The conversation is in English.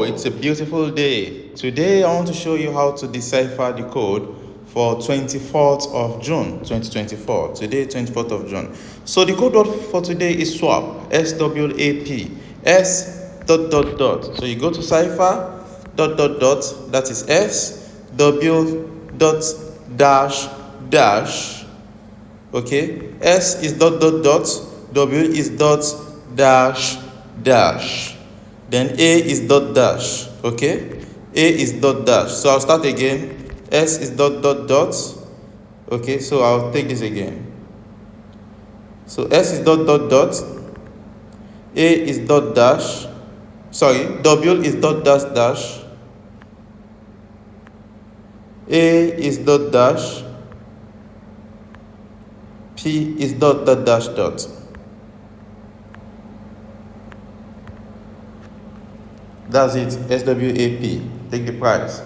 It's a beautiful day. Today I want to show you how to decipher the code for 24th of June 2024. Today 24th of June. So the code word for today is swap. SWAP. S dot dot dot. So you go to Cipher dot dot dot. That is S W dot dash dash. Okay. S is dot dot dot. W is dot dash dash. Then A is dot dash. Okay, A is dot dash. So I'll start again. S is dot dot dot. Okay, so I'll take this again. So S is dot dot dot. A is dot dash. Sorry, W is dot dash dash. A is dot dash. P is dot dot dash dot. That's it. SWAP. Take the prize.